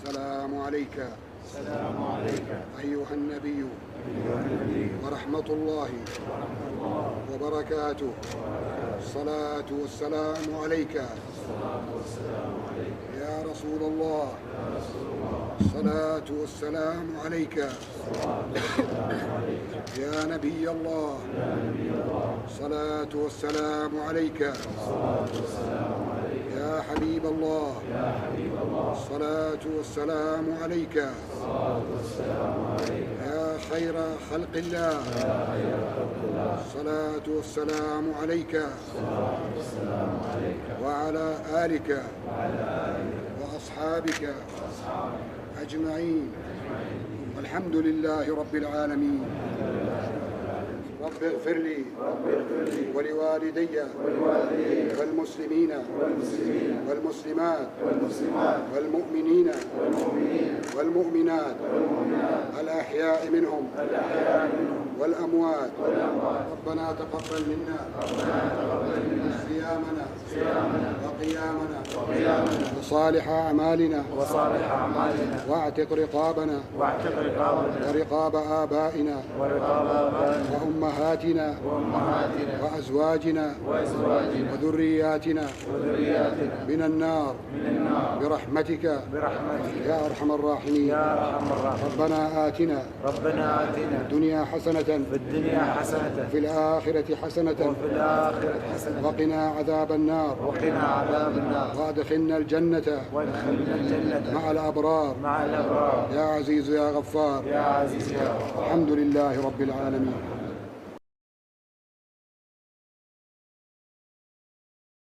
السلام عليك السلام عليك أيها النبي ورحمة الله وبركاته. الصلاة والسلام عليك يا رسول الله. الصلاة والسلام عليك يا نبي الله. الصلاة والسلام عليك يا حبيب الله. الصلاة والسلام عليك يا خير خلق الله. الصلاة والسلام عليك وعلى آلك وأصحابك أجمعين، والحمد لله رب العالمين. رب اغفر لي ولوالدي والمسلمين والمسلمات والمؤمنين والمؤمنات الأحياء منهم والأموات. ربنا تقبل منا صيامنا وقيامنا وصالح أعمالنا واعتق رقابنا ورقاب آبائنا وأمهاتنا وأزواجنا وذرياتنا من النار برحمتك يا أرحم الراحمين. ربنا آتنا الدنيا حسنة وفي الآخرة حسنة وقنا عذاب النار وأدخلنا الجنة مع الأبرار يا عزيز يا غفار. الحمد لله رب العالمين.